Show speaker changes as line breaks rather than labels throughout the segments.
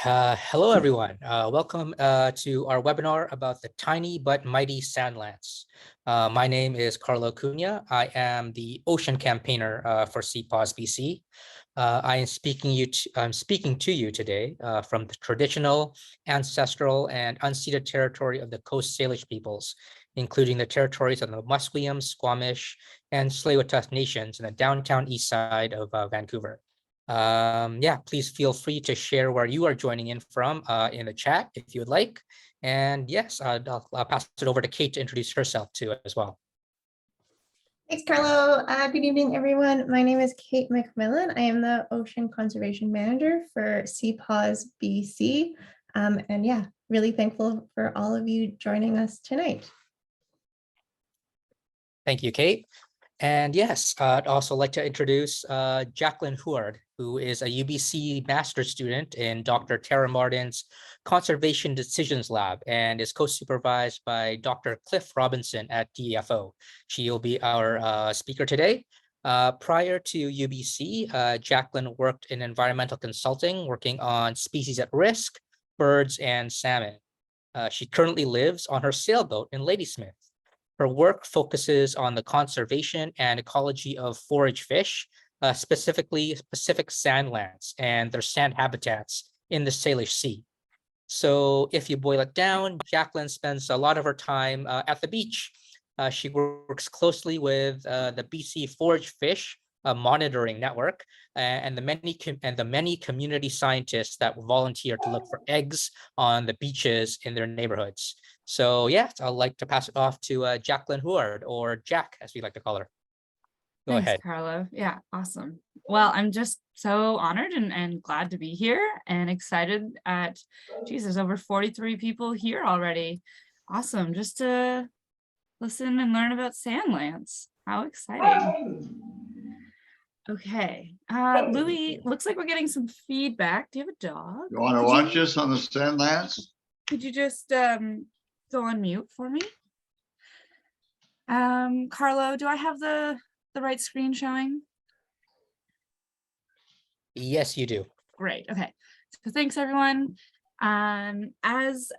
Hello, everyone. Welcome to our webinar about the tiny but mighty Sandlance. My name is Carlo Cunha. I am the ocean campaigner for CPAWS-BC. I'm speaking to you today from the traditional, ancestral, and unceded territory of the Coast Salish peoples, including the territories of the Musqueam, Squamish, and Tsleil-Waututh nations in the downtown east side of Vancouver. Yeah, please feel free to share where you are joining in from in the chat if you would like. And yes, I'll pass it over to Kate to introduce herself too as well.
Thanks, Carlo. Good evening, everyone. My name is Kate McMillan. I am the Ocean Conservation Manager for CPAWS-BC. And yeah, really thankful for all of you joining us tonight.
Thank you, Kate. And yes, I'd also like to introduce Jacqueline Huard, who is a UBC master's student in Dr. Tara Martin's Conservation Decisions Lab and is co-supervised by Dr. Cliff Robinson at DFO. She'll be our speaker today. Prior to UBC, Jacqueline worked in environmental consulting, working on species at risk, birds, and salmon. She currently lives on her sailboat in Ladysmith. Her work focuses on the conservation and ecology of forage fish, specifically Pacific sandlance and their sand habitats in the Salish Sea. So if you boil it down, Jacqueline spends a lot of her time at the beach. She works closely with the BC Forage Fish Monitoring Network and the many community scientists that volunteer to look for eggs on the beaches in their neighborhoods. So yeah, I'd like to pass it off to Jacqueline Huard, or Jack, as we like to call her. Go
Thanks,
ahead.
Carlo. Yeah, awesome. Well, I'm just so honored and glad to be here and excited at, geez, there's over 43 people here already. Awesome, just to listen and learn about Sandlance. How exciting. Okay, Louis, looks like we're getting some feedback. Do you have a dog?
You want to watch this on the Sandlance?
Could you just go on mute for me? Carlo, do I have the right screen showing?
Yes, you do.
Great. Okay. So thanks, everyone. As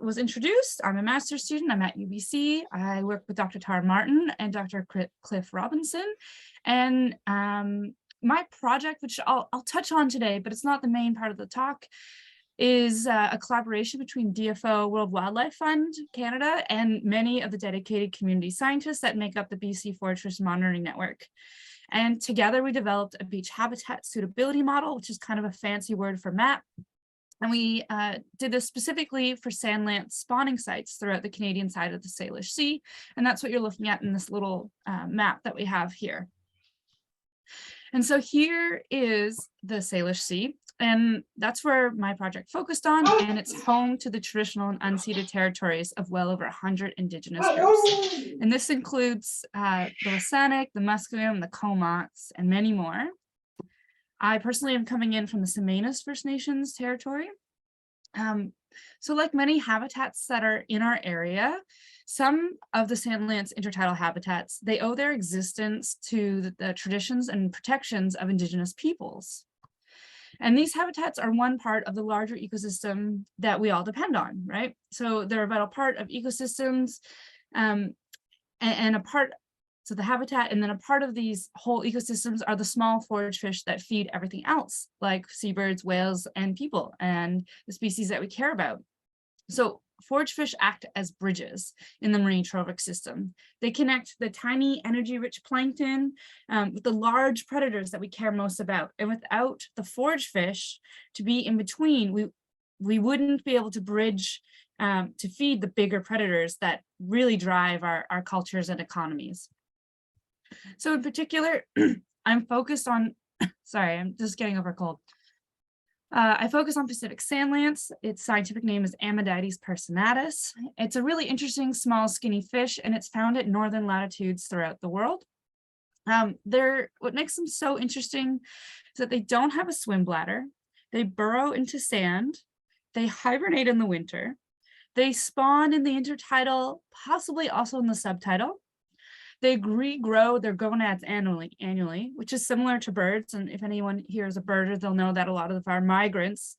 was introduced, I'm a master's student. I'm at UBC. I work with Dr. Tara Martin and Dr. Cliff Robinson. And my project, which I'll touch on today, but it's not the main part of the talk, is a collaboration between DFO World Wildlife Fund Canada and many of the dedicated community scientists that make up the BC Forage Fish Monitoring Network. And together we developed a beach habitat suitability model, which is kind of a fancy word for map. And we did this specifically for sandlance spawning sites throughout the Canadian side of the Salish Sea. And that's what you're looking at in this little map that we have here. And so here is the Salish Sea, and that's where my project focused on, and it's home to the traditional and unceded territories of well over 100 Indigenous groups. And this includes the Wasanic, the Musqueam, the Comox, and many more. I personally am coming in from the Semanas First Nations territory. So like many habitats that are in our area, some of the Sandlance intertidal habitats, they owe their existence to the traditions and protections of Indigenous peoples. And these habitats are one part of the larger ecosystem that we all depend on, right? So they're a vital part of ecosystems and a part, so the habitat, and then a part of these whole ecosystems are the small forage fish that feed everything else, like seabirds, whales, and people, and the species that we care about. So forage fish act as bridges in the marine trophic system. They connect the tiny energy-rich plankton with the large predators that we care most about. And without the forage fish to be in between, we wouldn't be able to bridge to feed the bigger predators that really drive our cultures and economies. So in particular, I'm focused on, sorry, I'm just getting over a cold. I focus on Pacific sandlance. Its scientific name is Amidites personatus. It's a really interesting small skinny fish, and it's found at northern latitudes throughout the world. What makes them so interesting is that they don't have a swim bladder. They burrow into sand. They hibernate in the winter. They spawn in the intertidal, possibly also in the subtidal. They regrow their gonads annually, which is similar to birds. And if anyone here is a birder, they'll know that a lot of our migrants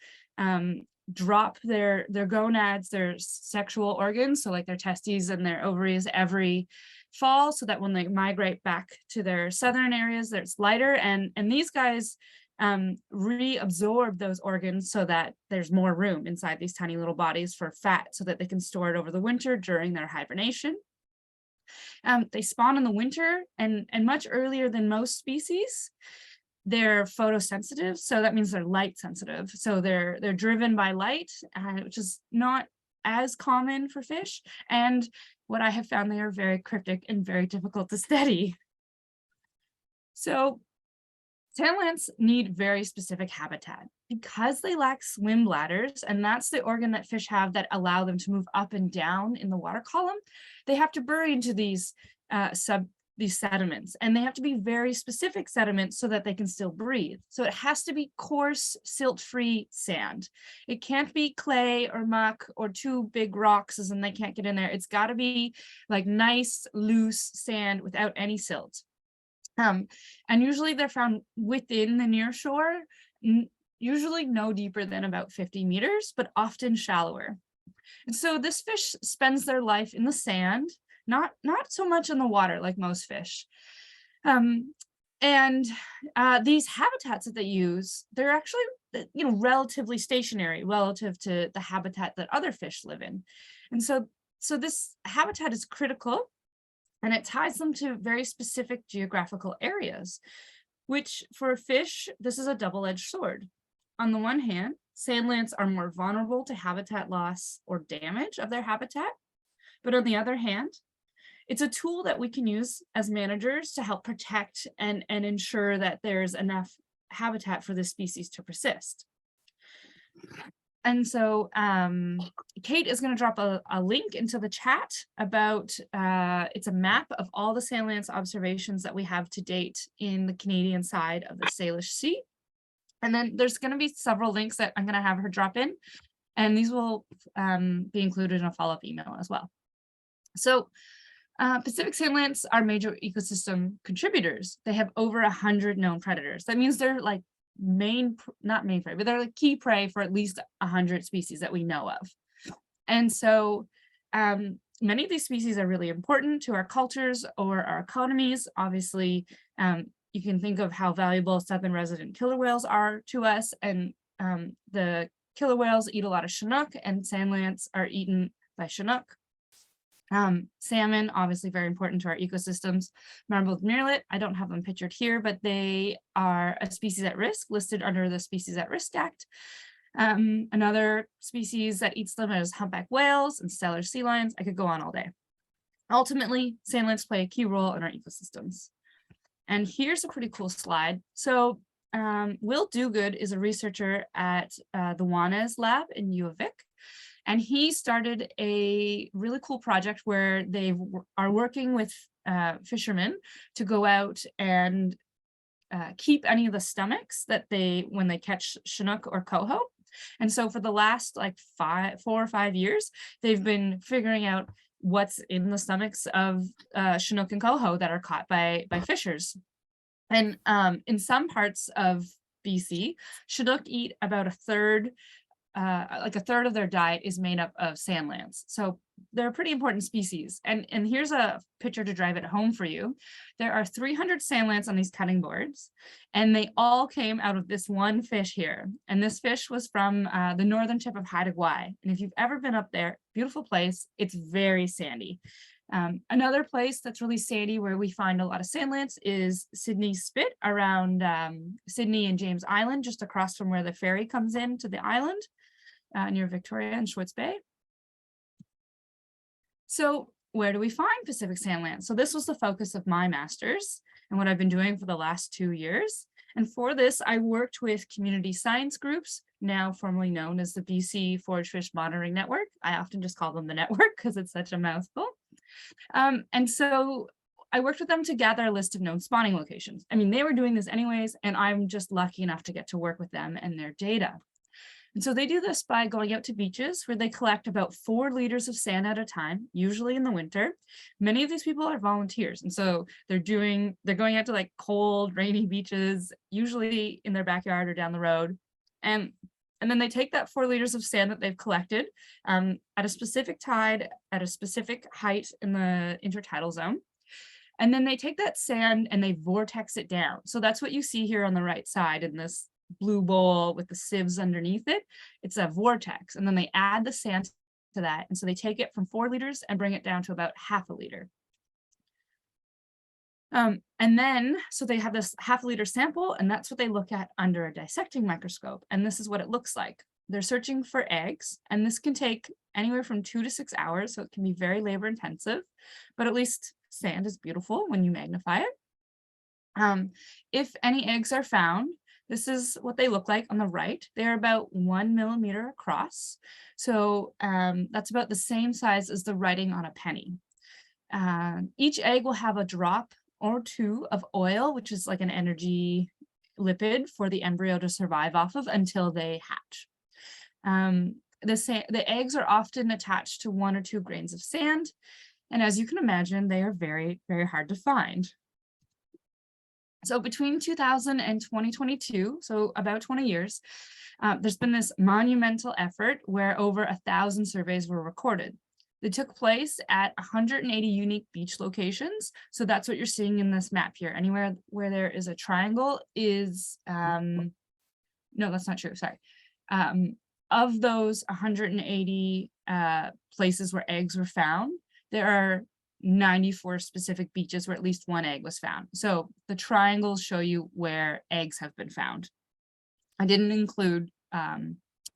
drop their gonads, their sexual organs, so like their testes and their ovaries every fall, so that when they migrate back to their southern areas, it's lighter. And these guys reabsorb those organs so that there's more room inside these tiny little bodies for fat, so that they can store it over the winter during their hibernation. They spawn in the winter and much earlier than most species. They're photosensitive, so that means they're light sensitive. So they're driven by light, which is not as common for fish. And what I have found, they are very cryptic and very difficult to study. So sandlance need very specific habitat because they lack swim bladders, and that's the organ that fish have that allow them to move up and down in the water column. They have to bury into these sediments, and they have to be very specific sediments so that they can still breathe. So it has to be coarse, silt-free sand. It can't be clay or muck or too big rocks and they can't get in there. It's got to be like nice, loose sand without any silt. And usually they're found within the near shore, usually no deeper than about 50 meters, but often shallower. And so this fish spends their life in the sand, not so much in the water like most fish. These habitats that they use, they're actually, relatively stationary relative to the habitat that other fish live in. And so this habitat is critical, and it ties them to very specific geographical areas, which for a fish, this is a double-edged sword. On the one hand, sandlance are more vulnerable to habitat loss or damage of their habitat. But on the other hand, it's a tool that we can use as managers to help protect and ensure that there's enough habitat for this species to persist. And so Kate is going to drop a link into the chat about, it's a map of all the sandlance observations that we have to date in the Canadian side of the Salish Sea. And then there's going to be several links that I'm going to have her drop in, and these will be included in a follow-up email as well. So Pacific sandlance are major ecosystem contributors. They have over 100 known predators. That means they're like not main prey, but they're like key prey for at least 100 species that we know of. And so many of these species are really important to our cultures or our economies. Obviously, you can think of how valuable southern resident killer whales are to us, and the killer whales eat a lot of Chinook, and sandlance are eaten by Chinook. Salmon, obviously very important to our ecosystems. Marbled murrelet, I don't have them pictured here, but they are a species at risk, listed under the Species at Risk Act. Another species that eats them is humpback whales and stellar sea lions. I could go on all day. Ultimately, sandlance play a key role in our ecosystems. And here's a pretty cool slide. So Will Dogood is a researcher at the Juanes lab in U of Vic. And he started a really cool project where they are working with fishermen to go out and keep any of the stomachs that when they catch Chinook or coho. And so for the last like 4 or 5 years, they've been figuring out what's in the stomachs of Chinook and coho that are caught by fishers. And in some parts of BC, Chinook eat about a third of their diet is made up of sandlance. So they're a pretty important species. And here's a picture to drive it home for you. There are 300 sandlance on these cutting boards, and they all came out of this one fish here. And this fish was from the northern tip of Haida Gwaii. And if you've ever been up there, beautiful place, it's very sandy. Another place that's really sandy where we find a lot of sandlance is Sydney Spit around Sydney and James Island, just across from where the ferry comes in to the island. Near Victoria and Schwartz Bay. So where do we find Pacific sandlance? So this was the focus of my master's and what I've been doing for the last 2 years. And for this, I worked with community science groups, now formerly known as the BC Forage Fish Monitoring Network. I often just call them the network because it's such a mouthful. And so I worked with them to gather a list of known spawning locations. I mean, they were doing this anyways, and I'm just lucky enough to get to work with them and their data. And so they do this by going out to beaches where they collect about 4 liters of sand at a time, usually in the winter. Many of these people are volunteers. And so they're going out to like cold, rainy beaches, usually in their backyard or down the road. And And then they take that 4 liters of sand that they've collected at a specific tide, at a specific height in the intertidal zone. And then they take that sand and they vortex it down. So that's what you see here on the right side in this blue bowl with the sieves underneath it. It's a vortex. And then they add the sand to that. And so they take it from 4 liters and bring it down to about ½ liter. And then, so they have this ½ liter sample, and that's what they look at under a dissecting microscope. And this is what it looks like. They're searching for eggs, and this can take anywhere from 2 to 6 hours. So it can be very labor intensive, but at least sand is beautiful when you magnify it. If any eggs are found, this is what they look like on the right. They're about 1 millimeter across. So that's about the same size as the writing on a penny. Each egg will have a drop or 2 of oil, which is like an energy lipid for the embryo to survive off of until they hatch. The eggs are often attached to 1 or 2 grains of sand. And as you can imagine, they are very, very hard to find. So between 2000 and 2022, so about 20 years, there's been this monumental effort where over 1,000 surveys were recorded. They took place at 180 unique beach locations. So that's what you're seeing in this map here. Anywhere where there is a triangle is, no, that's not true, sorry. Of those 180 places where eggs were found, there are 94 specific beaches where at least 1 egg was found. So the triangles show you where eggs have been found. I didn't include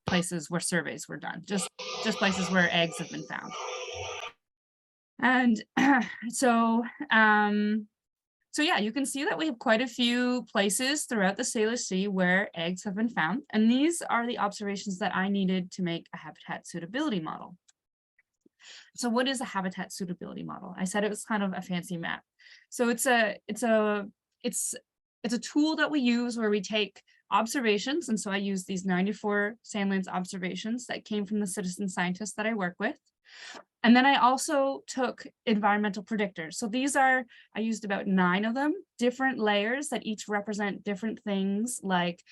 places where surveys were done, just places where eggs have been found. And so yeah, you can see that we have quite a few places throughout the Salish Sea where eggs have been found. And these are the observations that I needed to make a habitat suitability model. So what is a habitat suitability model? I said it was kind of a fancy map. So it's a tool that we use where we take observations. And so I use these 94 Sandlance observations that came from the citizen scientists that I work with. And then I also took environmental predictors. So these are, I used about 9 of them, different layers that each represent different things like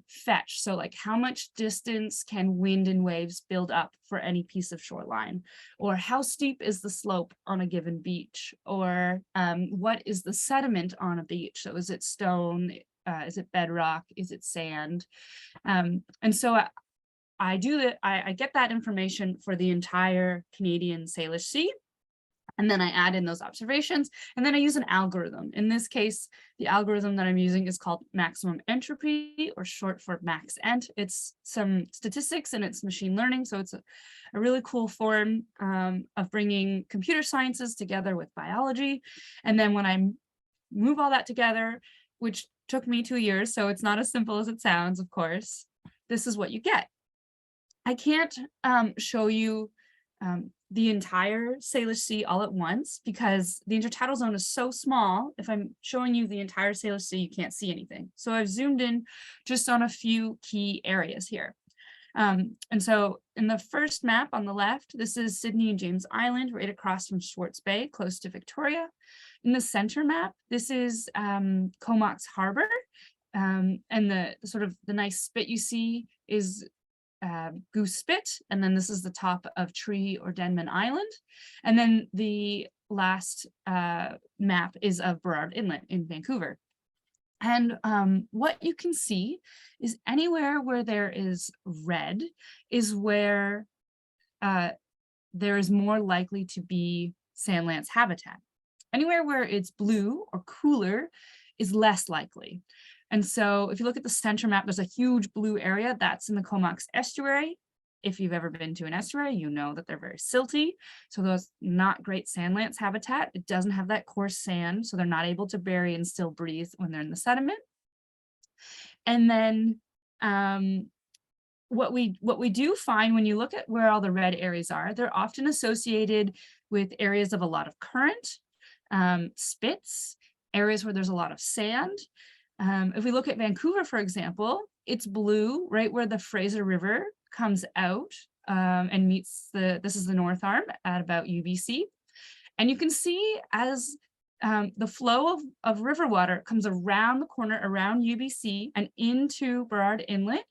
fetch. So like how much distance can wind and waves build up for any piece of shoreline? Or how steep is the slope on a given beach? Or what is the sediment on a beach? So is it stone? Is it bedrock? Is it sand? And so I do that. I get that information for the entire Canadian Salish Sea. And then I add in those observations, and then I use an algorithm. In this case, the algorithm that I'm using is called maximum entropy, or short for max-ent. It's some statistics and it's machine learning. So it's a really cool form of bringing computer sciences together with biology. And then when I move all that together, which took me 2 years, so it's not as simple as it sounds, of course, this is what you get. I can't show you the entire Salish Sea all at once because the intertidal zone is so small. If I'm showing you the entire Salish Sea, you can't see anything. So I've zoomed in just on a few key areas here. And so in the first map on the left, this is Sydney and James Island, right across from Swartz Bay, close to Victoria. In the center map, this is Comox Harbor. And the sort of the nice spit you see is Goose Spit, and then this is the top of Tree or Denman Island, and then the last map is of Burrard Inlet in Vancouver. And what you can see is anywhere where there is red is where there is more likely to be Sandlance habitat. Anywhere where it's blue or cooler is less likely. And so if you look at the center map, there's a huge blue area that's in the Comox estuary. If you've ever been to an estuary, you know that they're very silty. So those not great Sandlance habitat. It doesn't have that coarse sand, so they're not able to bury and still breathe when they're in the sediment. And then what we do find when you look at where all the red areas are, they're often associated with areas of a lot of current, spits, areas where there's a lot of sand. If we look at Vancouver, for example, it's blue right where the Fraser River comes out and meets this is the North Arm at about UBC. And you can see as the flow of river water comes around the corner around UBC and into Burrard Inlet,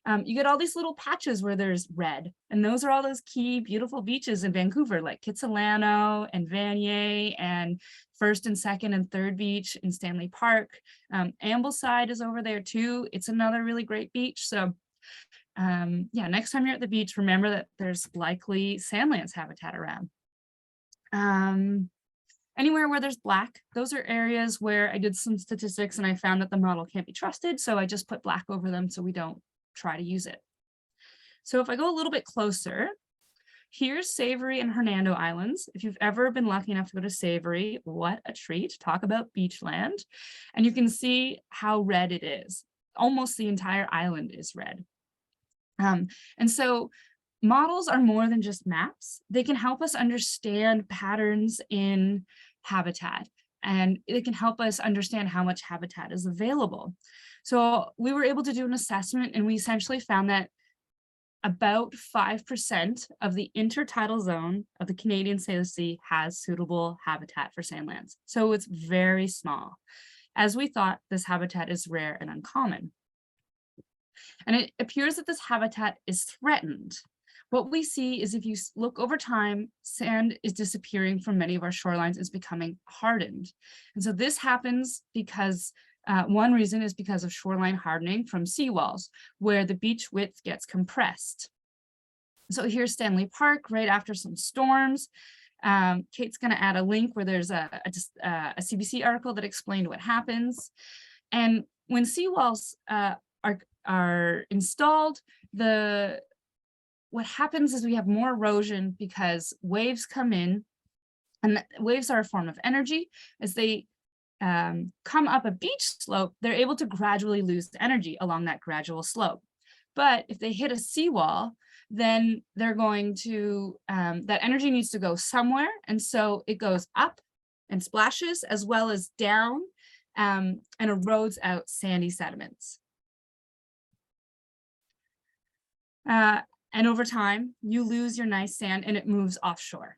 You get all these little patches where there's red, and those are all those key beautiful beaches in Vancouver, like Kitsilano and Vanier and First and Second and Third Beach in Stanley Park. Ambleside is over there too. It's another really great beach. So yeah, next time you're at the beach, remember that there's likely sandlance habitat around. Anywhere where there's black, those are areas where I did some statistics and I found that the model can't be trusted. So I just put black over them so we don't try to use it. So if I go a little bit closer, here's Savory and Hernando Islands. If you've ever been lucky enough to go to Savory, what a treat. Talk about beach land. And you can see how red it is. Almost the entire island is red. And so models are more than just maps. They can help us understand patterns in habitat, and it can help us understand how much habitat is available. So we were able to do an assessment, and we essentially found that about 5% of the intertidal zone of the Canadian Salish Sea has suitable habitat for sandlance. So it's very small. As we thought, this habitat is rare and uncommon. And it appears that this habitat is threatened. What we see is if you look over time, sand is disappearing from many of our shorelines, it's becoming hardened. And so this happens because one reason is because of shoreline hardening from seawalls, where the beach width gets compressed. So here's Stanley Park right after some storms. Kate's going to add a link where there's a CBC article that explained what happens. And when seawalls are installed, what happens is we have more erosion because waves come in, and waves are a form of energy. As they come up a beach slope, they're able to gradually lose energy along that gradual slope. But if they hit a seawall, then they're going to, that energy needs to go somewhere. And so it goes up and splashes as well as down and erodes out sandy sediments. And over time, you lose your nice sand and it moves offshore.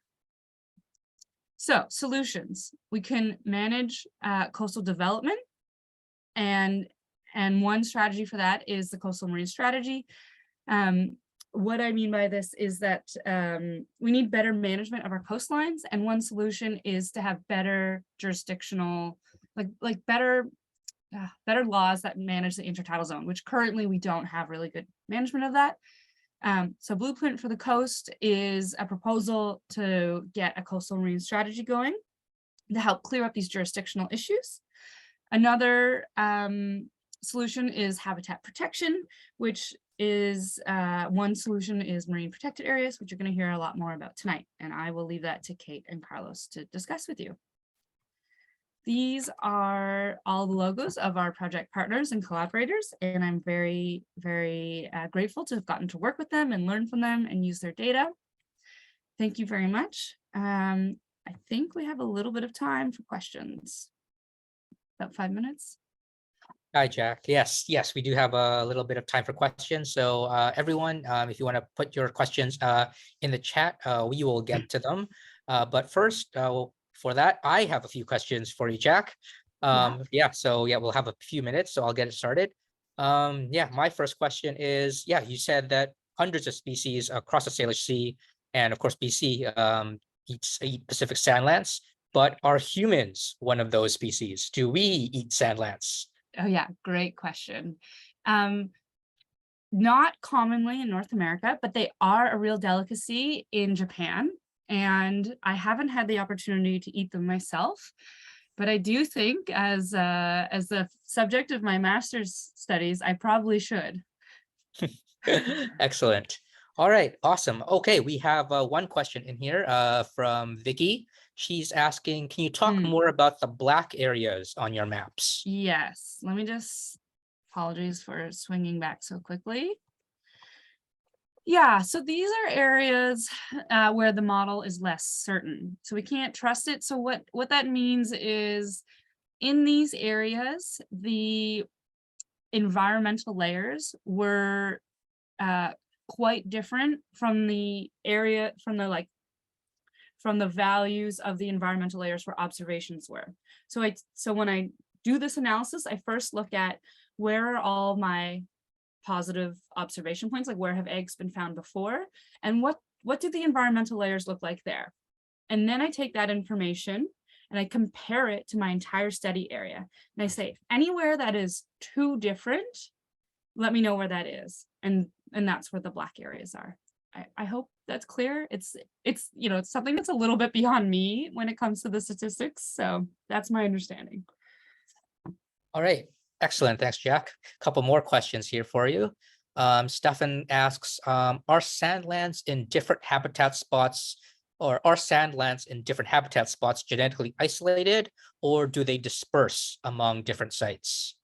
So solutions, we can manage coastal development. And one strategy for that is the coastal marine strategy. What I mean by this is that we need better management of our coastlines. And one solution is to have better jurisdictional, like better laws that manage the intertidal zone, which currently we don't have really good management of that. So Blueprint for the Coast is a proposal to get a coastal marine strategy going to help clear up these jurisdictional issues. Another solution is habitat protection, which is one solution is marine protected areas, which you're going to hear a lot more about tonight. And I will leave that to Kate and Carlos to discuss with you. These are all the logos of our project partners and collaborators, and I'm very, very grateful to have gotten to work with them and learn from them and use their data. Thank you very much. I think we have a little bit of time for questions. About 5 minutes.
Hi, Jack. Yes, we do have a little bit of time for questions. So everyone, if you want to put your questions in the chat, we will get to them. But first, for that, I have a few questions for you, Jack. So we'll have a few minutes, so I'll get it started. My first question is, you said that hundreds of species across the Salish Sea, and of course BC eat Pacific sandlance, but are humans one of those species? Do we eat sandlance?
Oh yeah, great question. Not commonly in North America, but they are a real delicacy in Japan. And I haven't had the opportunity to eat them myself, but I do think as the subject of my master's studies, I probably should.
Excellent. All right, awesome. Okay, we have one question in here from Vicky. She's asking, can you talk more about the black areas on your maps?
Yes, let me just, apologies for swinging back so quickly. Yeah, so these are areas where the model is less certain. So we can't trust it. So what that means is in these areas, the environmental layers were quite different from the area, from the values of the environmental layers where observations were. So when I do this analysis, I first look at where are all my positive observation points, like where have eggs been found before, and what do the environmental layers look like there? And then I take that information and I compare it to my entire study area. And I say, anywhere that is too different, let me know where that is. And that's where the black areas are. I hope that's clear. It's you know, it's something that's a little bit beyond me when it comes to the statistics. So that's my understanding.
All right, excellent. Thanks, Jack. A couple more questions here for you. Stefan asks, are sandlands in different habitat spots, or are sandlands in different habitat spots genetically isolated, or do they disperse among different sites?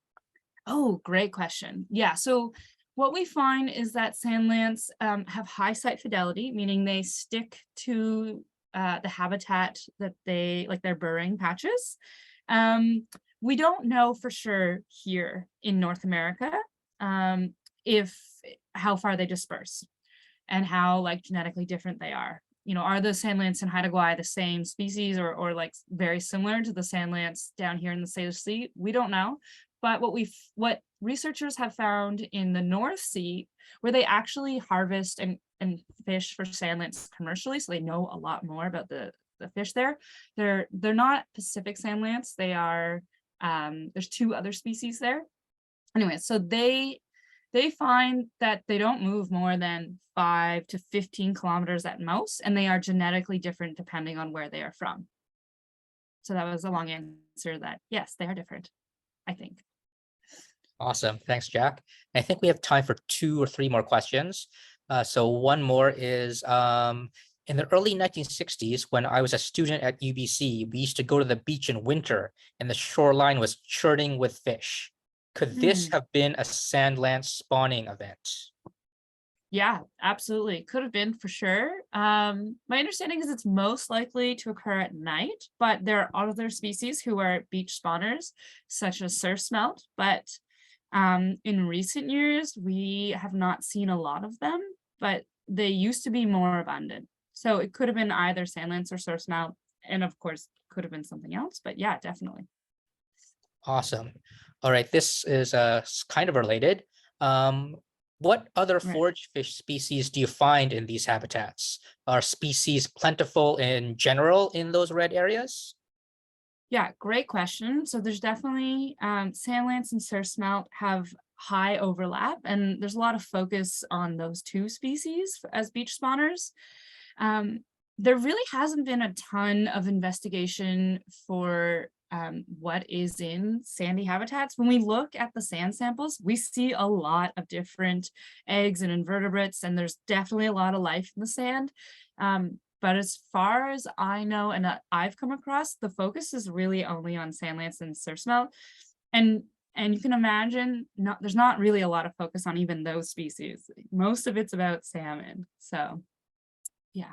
Oh, great question. Yeah, so what we find is that sandlance have high site fidelity, meaning they stick to the habitat that they, like their burrowing patches. We don't know for sure here in North America how far they disperse and how like genetically different they are. You know, are the sandlance in Haida Gwaii the same species or like very similar to the sandlance down here in the Salish Sea? We don't know. But what researchers have found in the North Sea, where they actually harvest and fish for sandlance commercially, so they know a lot more about the fish there. They're not Pacific sandlance. They are there's two other species there. Anyway, so they find that they don't move more than 5 to 15 kilometers at most, and they are genetically different depending on where they are from. So that was a long answer that yes, they are different, I think.
Awesome. Thanks, Jack. I think we have time for 2 or 3 more questions. So one more is, in the early 1960s, when I was a student at UBC, we used to go to the beach in winter and the shoreline was churning with fish. Could this have been a sandlance spawning event?
Yeah, absolutely. Could have been for sure. My understanding is it's most likely to occur at night, but there are other species who are beach spawners, such as surf smelt. But in recent years, we have not seen a lot of them, but they used to be more abundant. So it could have been either sandlance or surf smelt, and of course, could have been something else. But yeah, definitely.
Awesome. All right, this is kind of related. What other forage fish species do you find in these habitats? Are species plentiful in general in those red areas?
Yeah, great question. So there's definitely sandlance and surf smelt have high overlap, and there's a lot of focus on those two species as beach spawners. There really hasn't been a ton of investigation for what is in sandy habitats. When we look at the sand samples, we see a lot of different eggs and invertebrates, and there's definitely a lot of life in the sand. But as far as I know and I've come across, the focus is really only on sandlance and surf smelt. And you can imagine there's not really a lot of focus on even those species. Most of it's about salmon. So yeah.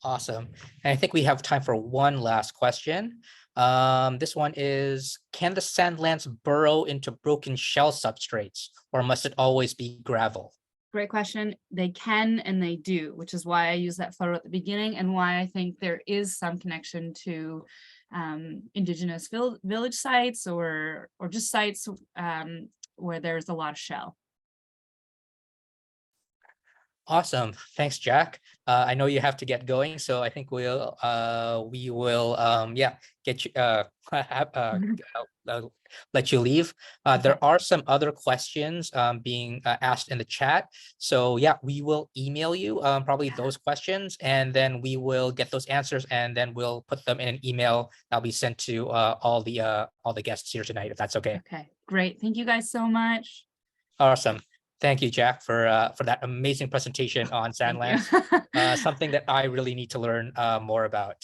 Awesome. And I think we have time for one last question. This one is, can the sandlance burrow into broken shell substrates, or must it always be gravel?
Great question. They can and they do, which is why I use that photo at the beginning and why I think there is some connection to indigenous village sites or just sites where there's a lot of shell.
Awesome. Thanks, Jack. I know you have to get going, so I think we will get you let you leave. There are some other questions being asked in the chat. So yeah, we will email you probably those questions, and then we will get those answers, and then we'll put them in an email that'll be sent to all the guests here tonight, if that's okay.
Okay, great. Thank you guys so much.
Awesome. Thank you, Jack, for that amazing presentation on Sandlance, something that I really need to learn more about.